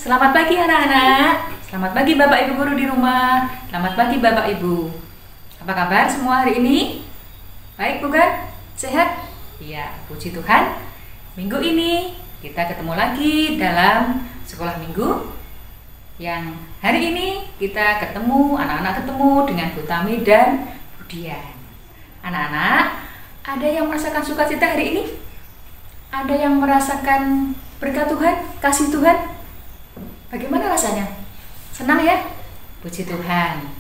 Selamat pagi anak-anak. Selamat pagi Bapak Ibu guru di rumah. Selamat pagi Bapak Ibu. Apa kabar semua hari ini? Baik bukan? Sehat? Iya, puji Tuhan. Minggu ini kita ketemu lagi dalam sekolah minggu. Yang hari ini kita ketemu, anak-anak ketemu dengan Bu Tami dan Bu Dian. Anak-anak, ada yang merasakan sukacita hari ini? Ada yang merasakan berkat Tuhan, kasih Tuhan? Bagaimana rasanya? Senang ya? Puji Tuhan.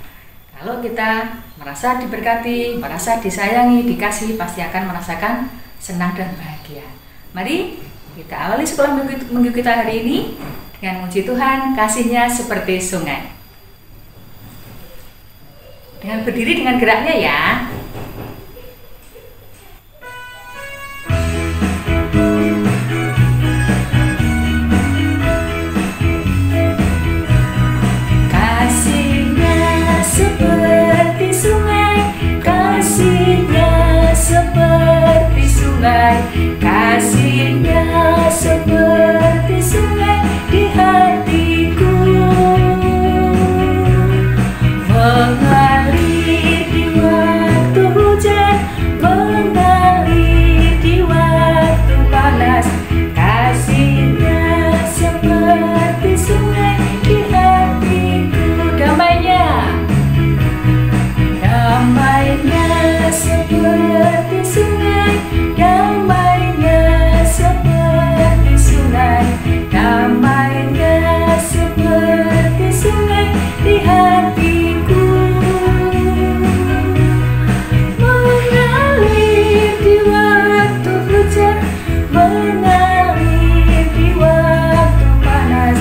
Kalau kita merasa diberkati, merasa disayangi, dikasih, pasti akan merasakan senang dan bahagia. Mari kita awali sekolah minggu kita hari ini dengan puji Tuhan, kasihnya seperti sungai. Dengan berdiri dengan geraknya ya. Kasihnya seperti sungai di hatiku, mengalir di waktu hujan, mengalir di waktu panas. Kasihnya seperti sungai di hatiku, damainya seperti sungai, damainya seperti sungai, damainya seperti sungai di hatiku, mengalir di waktu hujan, mengalir di waktu panas.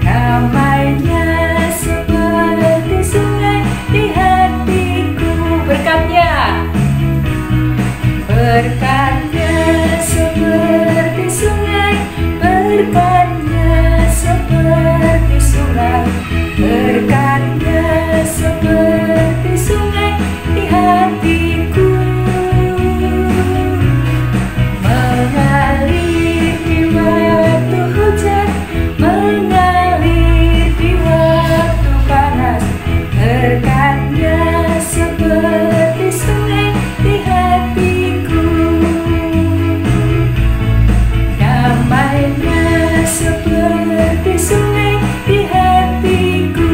Damainya seperti sungai di hatiku, berkatnya seperti sungai, berkatnya seperti sungai, berkatnya seperti sungai di hatiku, mengalir di waktu hujan, mengalir di waktu panas. Berkatnya seperti sungai di hatiku, damainya seperti sungai di hatiku,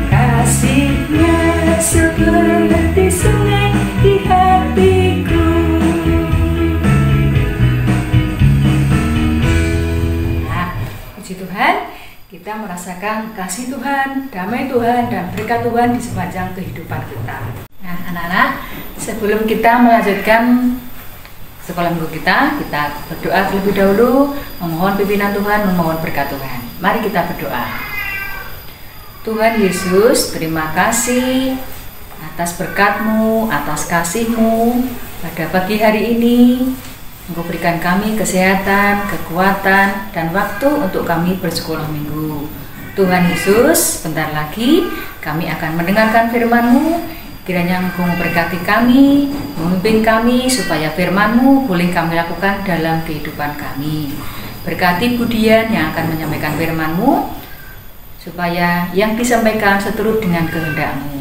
kasihnya seperti sungai di hatiku. Nah, puji Tuhan, kita merasakan kasih Tuhan, damai Tuhan, dan berkat Tuhan di sepanjang kehidupan kita. Nah, anak-anak, sebelum kita melanjutkan sekolah minggu kita berdoa terlebih dahulu, memohon pimpinan Tuhan, memohon berkat Tuhan. Mari kita berdoa. Tuhan Yesus, terima kasih atas berkat-Mu, atas kasih-Mu pada pagi hari ini. Engkau berikan kami kesehatan, kekuatan, dan waktu untuk kami bersekolah minggu. Tuhan Yesus, bentar lagi kami akan mendengarkan firman-Mu. Kiranya Engkau memberkati kami, memimpin kami, supaya firman-Mu boleh kami lakukan dalam kehidupan kami. Berkati Bu Dian yang akan menyampaikan firman-Mu, supaya yang disampaikan seturut dengan kehendak-Mu.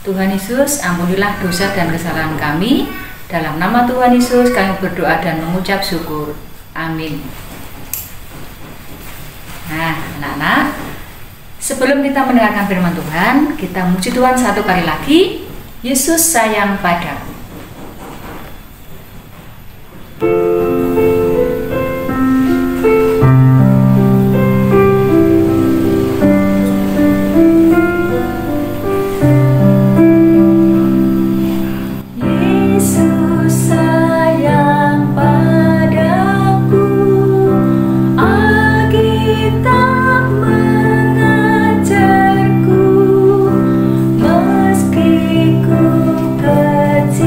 Tuhan Yesus, ampunilah dosa dan kesalahan kami. Dalam nama Tuhan Yesus kami berdoa dan mengucap syukur. Amin. Nah, anak-anak, sebelum kita mendengarkan firman Tuhan, kita muji Tuhan satu kali lagi. Yesus sayang padamu. Meski ku kecil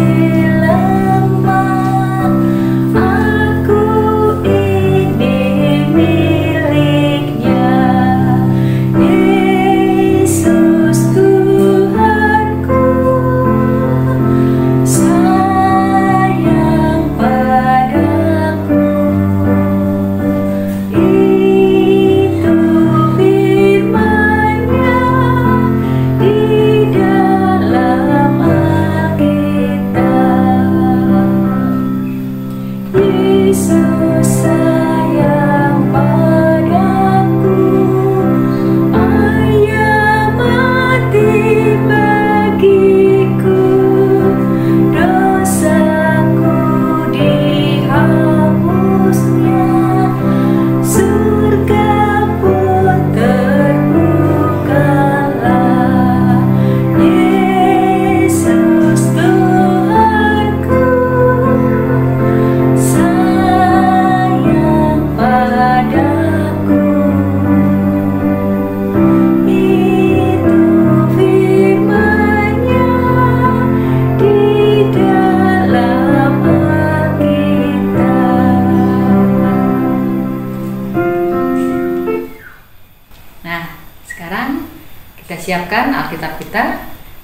siapkan Alkitab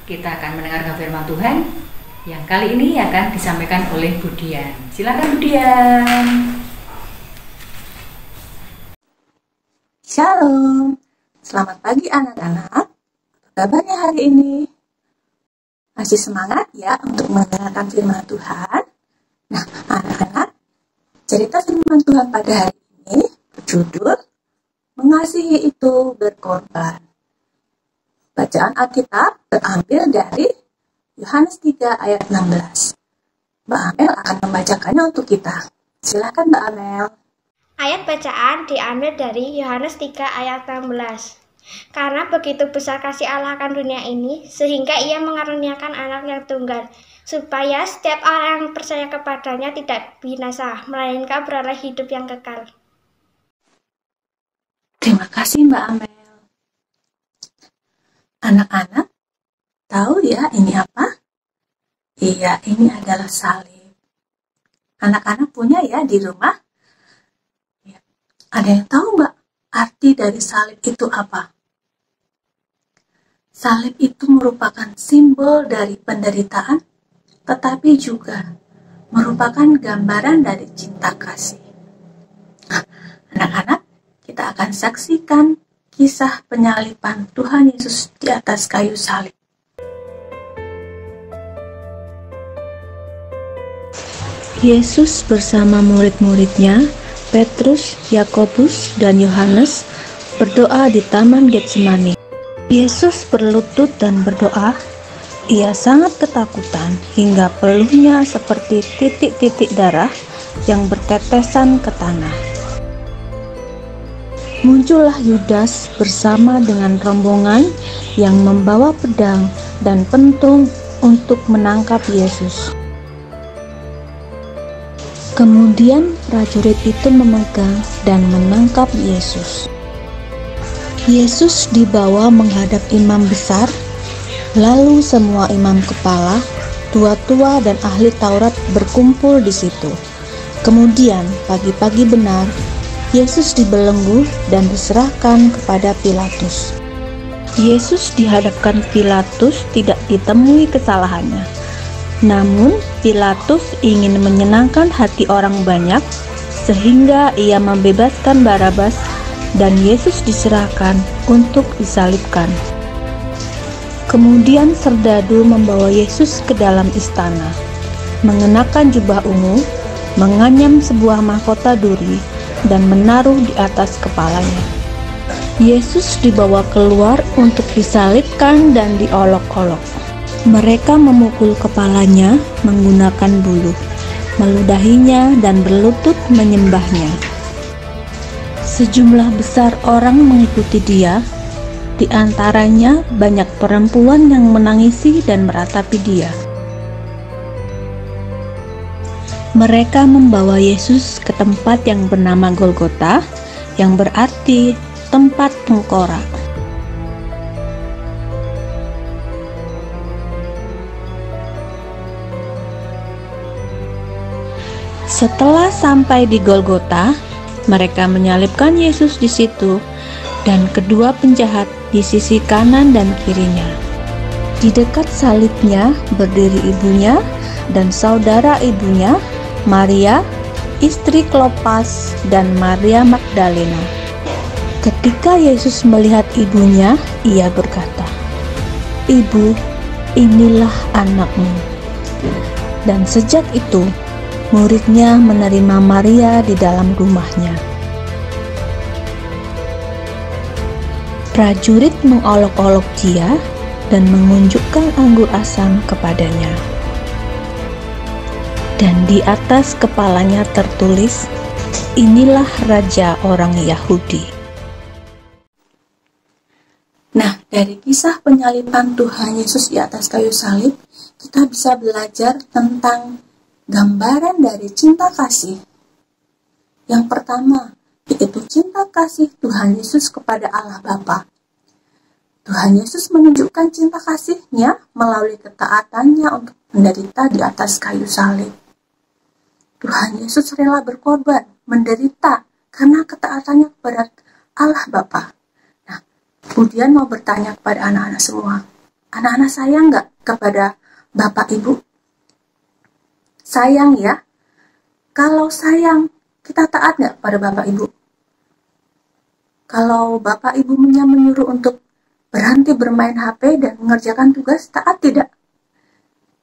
kita akan mendengarkan firman Tuhan yang kali ini akan disampaikan oleh Budian. Silakan Budian. Shalom, selamat pagi anak-anak. Apa kabarnya hari ini? Masih semangat ya untuk mendengarkan firman Tuhan? Nah, anak-anak, cerita firman Tuhan pada hari ini berjudul Mengasihi itu berkorban. Bacaan Alkitab terambil dari Yohanes 3 ayat 16. Mbak Amel akan membacakannya untuk kita. Silakan Mbak Amel. Ayat bacaan diambil dari Yohanes 3 ayat 16. Karena begitu besar kasih Allah akan dunia ini, sehingga ia mengaruniakan anak yang tunggal, supaya setiap orang yang percaya kepadanya tidak binasa, melainkan beroleh hidup yang kekal. Terima kasih Mbak Amel. Anak-anak, tahu ya ini apa? Iya, ini adalah salib. Anak-anak punya ya di rumah? Ya. Ada yang tahu Mbak, arti dari salib itu apa? Salib itu merupakan simbol dari penderitaan, tetapi juga merupakan gambaran dari cinta kasih. Nah, anak-anak, kita akan saksikan kisah penyaliban Tuhan Yesus di atas kayu salib. Yesus bersama murid-muridnya, Petrus, Yakobus, dan Yohanes, berdoa di Taman Getsemani. Yesus berlutut dan berdoa. Ia sangat ketakutan hingga peluhnya seperti titik-titik darah yang bertetesan ke tanah. Muncullah Yudas bersama dengan rombongan yang membawa pedang dan pentung untuk menangkap Yesus. Kemudian prajurit itu memegang dan menangkap Yesus. Yesus dibawa menghadap imam besar, lalu semua imam kepala, tua-tua dan ahli Taurat berkumpul di situ. Kemudian pagi-pagi benar, Yesus dibelenggu dan diserahkan kepada Pilatus. Yesus dihadapkan Pilatus tidak ditemui kesalahannya. Namun Pilatus ingin menyenangkan hati orang banyak sehingga ia membebaskan Barabas dan Yesus diserahkan untuk disalibkan. Kemudian serdadu membawa Yesus ke dalam istana, mengenakan jubah ungu, menganyam sebuah mahkota duri, dan menaruh di atas kepalanya. Yesus dibawa keluar untuk disalibkan dan diolok-olok. Mereka memukul kepalanya menggunakan bulu, meludahinya dan berlutut menyembahnya. Sejumlah besar orang mengikuti dia, di antaranya banyak perempuan yang menangisi dan meratapi dia. Mereka membawa Yesus ke tempat yang bernama Golgota, yang berarti tempat tengkorak. Setelah sampai di Golgota, mereka menyalibkan Yesus di situ dan kedua penjahat di sisi kanan dan kirinya. Di dekat salibnya berdiri ibunya dan saudara ibunya, Maria, istri Klopas, dan Maria Magdalena. Ketika Yesus melihat ibunya, ia berkata, "Ibu, inilah anakmu." Dan sejak itu, muridnya menerima Maria di dalam rumahnya. Prajurit mengolok-olok dia dan mengunjukkan anggur asam kepadanya. Dan di atas kepalanya tertulis, "Inilah Raja orang Yahudi." Nah, dari kisah penyaliban Tuhan Yesus di atas kayu salib, kita bisa belajar tentang gambaran dari cinta kasih. Yang pertama, yaitu cinta kasih Tuhan Yesus kepada Allah Bapa. Tuhan Yesus menunjukkan cinta kasih-Nya melalui ketaatannya untuk menderita di atas kayu salib. Tuhan Yesus rela berkorban, menderita karena ketaatannya kepada Allah Bapa. Nah, Kemudian mau bertanya kepada anak-anak semua, anak-anak sayang nggak kepada Bapak Ibu? Sayang ya? Kalau sayang, kita taat nggak pada Bapak Ibu? Kalau Bapak Ibunya menyuruh untuk berhenti bermain HP dan mengerjakan tugas, taat tidak?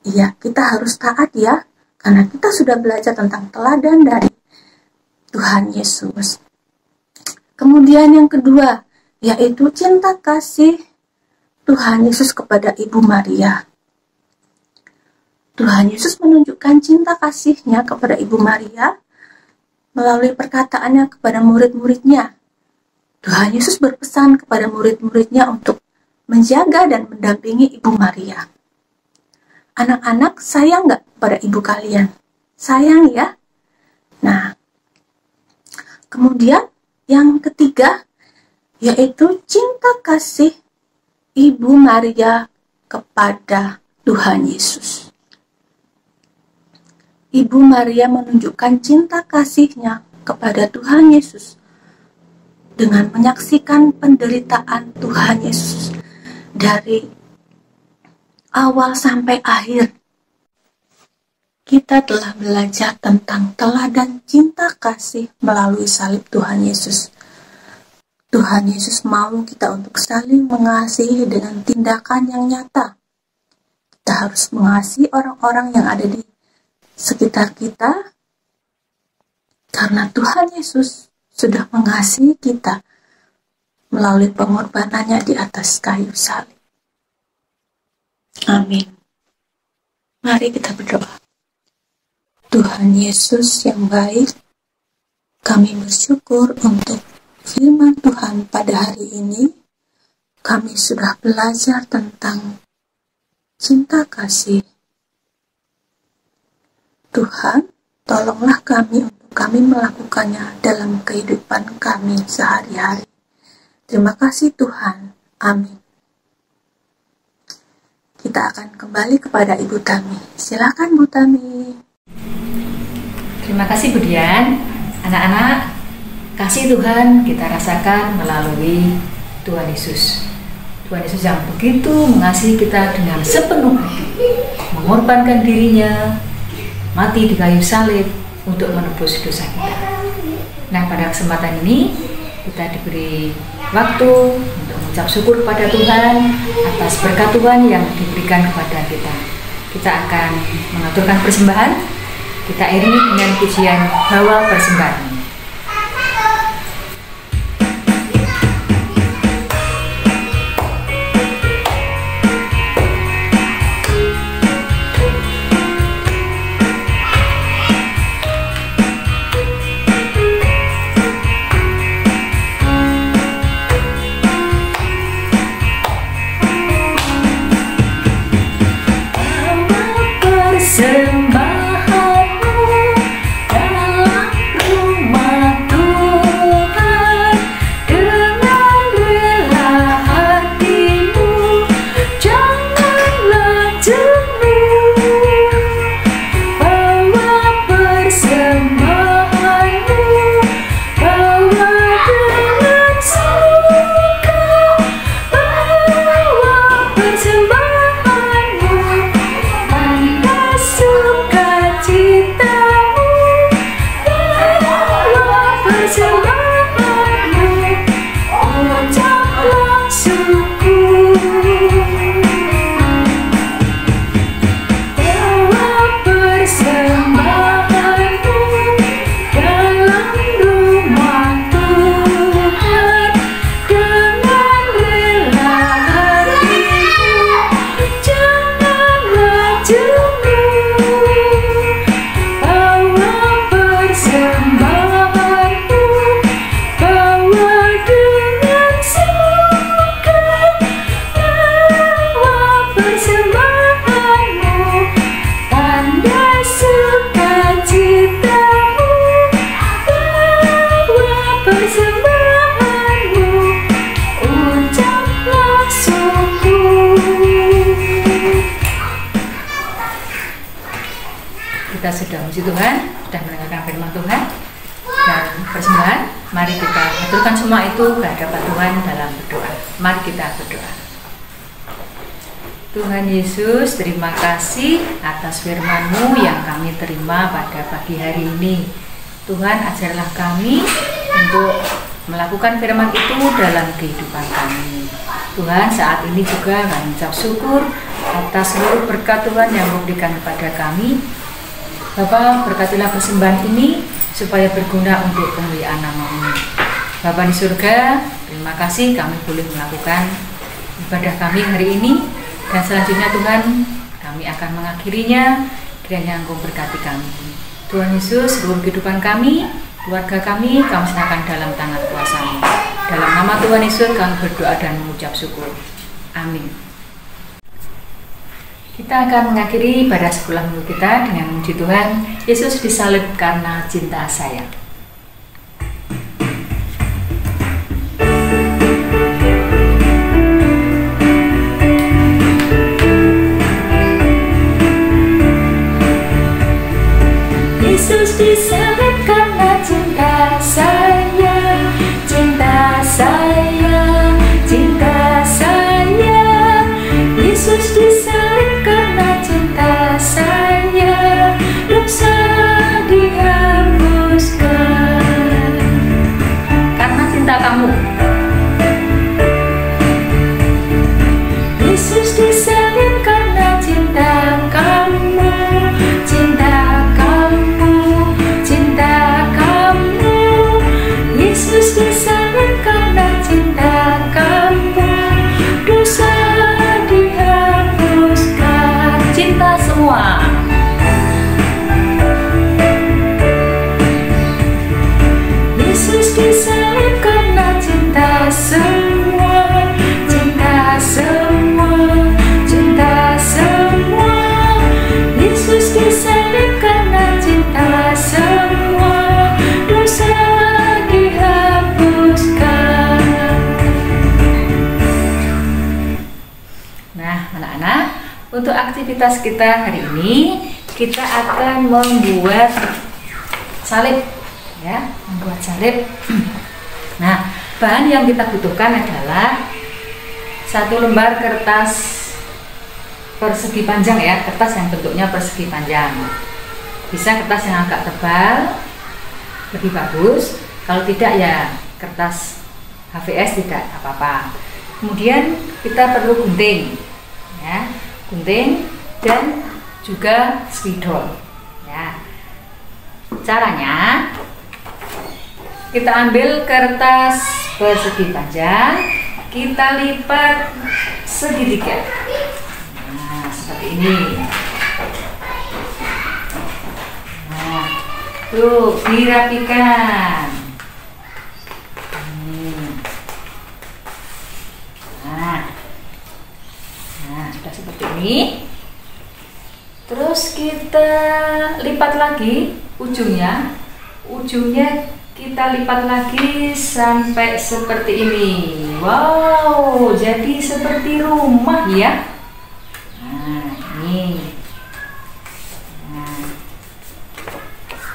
Iya, kita harus taat ya, karena kita sudah belajar tentang teladan dari Tuhan Yesus. Kemudian yang kedua, yaitu cinta kasih Tuhan Yesus kepada Ibu Maria. Tuhan Yesus menunjukkan cinta kasih-Nya kepada Ibu Maria melalui perkataannya kepada murid-muridnya. Tuhan Yesus berpesan kepada murid-muridnya untuk menjaga dan mendampingi Ibu Maria. Anak-anak, sayang nggak pada ibu kalian? Sayang ya? Nah, kemudian yang ketiga, yaitu cinta kasih Ibu Maria kepada Tuhan Yesus. Ibu Maria menunjukkan cinta kasih-Nya kepada Tuhan Yesus dengan menyaksikan penderitaan Tuhan Yesus dari awal sampai akhir. Kita telah belajar tentang teladan cinta kasih melalui salib Tuhan Yesus. Tuhan Yesus mau kita untuk saling mengasihi dengan tindakan yang nyata. Kita harus mengasihi orang-orang yang ada di sekitar kita, karena Tuhan Yesus sudah mengasihi kita melalui pengorbanannya di atas kayu salib. Amin. Mari kita berdoa. Tuhan Yesus yang baik, kami bersyukur untuk firman Tuhan pada hari ini. Kami sudah belajar tentang cinta kasih. Tuhan, tolonglah kami untuk kami melakukannya dalam kehidupan kami sehari-hari. Terima kasih Tuhan. Amin. Kita akan kembali kepada Ibu Tami. Silakan Bu Tami. Terima kasih Bu Dian. Anak-anak, kasih Tuhan kita rasakan melalui Tuhan Yesus. Tuhan Yesus yang begitu mengasihi kita dengan sepenuh hati, mengorbankan dirinya, mati di kayu salib untuk menebus dosa kita. Nah, pada kesempatan ini kita diberi waktu untuk mengucap syukur kepada Tuhan atas berkat Tuhan yang diberikan kepada kita. Kita akan mengaturkan persembahan. Kita iringi dengan pujian Bawa Persembahan. Kita sudah puji Tuhan, sudah mendengarkan firman Tuhan dan persembahan. Mari kita aturkan semua itu ke hadapan Tuhan dalam berdoa. Mari kita berdoa. Tuhan Yesus, terima kasih atas firman-Mu yang kami terima pada pagi hari ini. Tuhan, ajarlah kami untuk melakukan firman itu dalam kehidupan kami. Tuhan, saat ini juga kami ucap syukur atas seluruh berkat Tuhan yang memberikan kepada kami. Bapa, berkatilah persembahan ini supaya berguna untuk kemuliaan nama-Mu. Bapa di surga, terima kasih kami boleh melakukan ibadah kami hari ini. Dan selanjutnya Tuhan, kami akan mengakhirinya, kiranya Engkau berkati kami. Tuhan Yesus, seluruh kehidupan kami, keluarga kami serahkan dalam tangan kuasa-Mu. Dalam nama Tuhan Yesus kami berdoa dan mengucap syukur. Amin. Kita akan mengakhiri pada sekolah minggu kita dengan memuji Tuhan, Yesus disalib karena cinta saya. Yesus disalib karena cinta saya, cinta saya, cinta saya. Yesus disalib karena cinta saya, dosa dihapuskan. Karena cinta kamu. Yesus disalib karena cinta kamu, cinta kamu, cinta kamu. Yesus disalib karena cinta kamu, dosa dihapuskan. Cinta semua. Yesus disalib karena cinta semua, cinta semua, cinta semua. Yesus disalib karena cinta semua, dosa dihapuskan. Nah, anak-anak, untuk aktivitas kita hari ini, kita akan membuat salib, ya, membuat salib. Nah, bahan yang kita butuhkan adalah 1 lembar kertas persegi panjang, ya, kertas yang bentuknya persegi panjang. Bisa kertas yang agak tebal, lebih bagus. Kalau tidak, ya kertas HVS tidak apa-apa. Kemudian kita perlu gunting, ya, gunting dan juga spidol, ya. Caranya, kita ambil kertas persegi panjang, kita lipat segitiga. Nah, seperti ini. Nah, tuh dirapikan. Nah, sudah seperti ini. Terus kita lipat lagi ujungnya kita lipat lagi sampai seperti ini. Wow, jadi seperti rumah, ya. Nah, ini.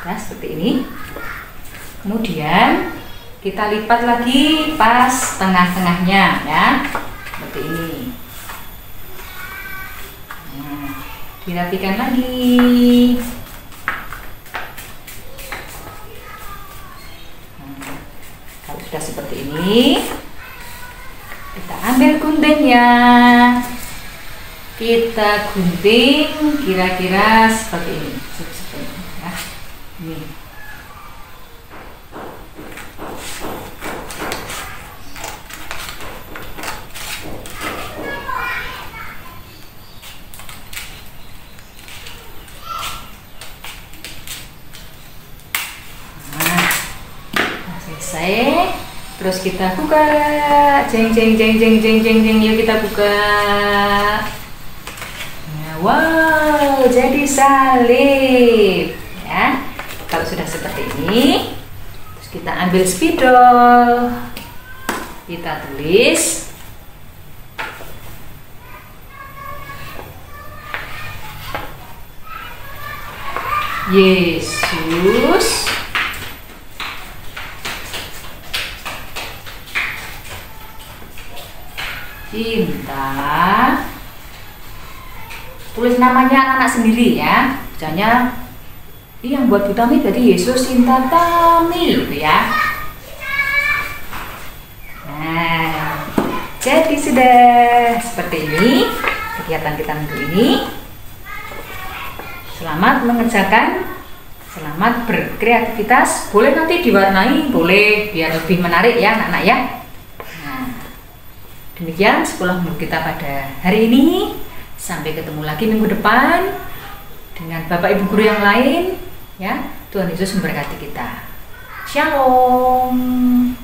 Nah, seperti ini. Kemudian kita lipat lagi pas tengah-tengahnya, ya, seperti ini. Nah, dirapikan lagi. Nah, kalau sudah seperti ini, kita ambil guntingnya. Kita gunting kira-kira seperti ini, ya. Ini. Selesai, terus kita buka, jeng jeng jeng jeng jeng jeng jeng, yuk kita buka. Nah, wow, jadi salib, ya. Kalau sudah seperti ini, terus kita ambil spidol, kita tulis Yesus Sinta. Tulis namanya anak-anak sendiri ya. Misalnya, ini yang buat Bu Tami berarti Yesus Sinta Tami gitu ya. Nah, jadi sudah seperti ini kegiatan kita minggu ini. Selamat mengerjakan, selamat berkreativitas. Boleh nanti diwarnai, boleh biar lebih menarik ya anak-anak ya. Nah, demikian sekolah minggu kita pada hari ini. Sampai ketemu lagi minggu depan dengan Bapak Ibu guru yang lain ya. Tuhan Yesus memberkati kita. Shalom.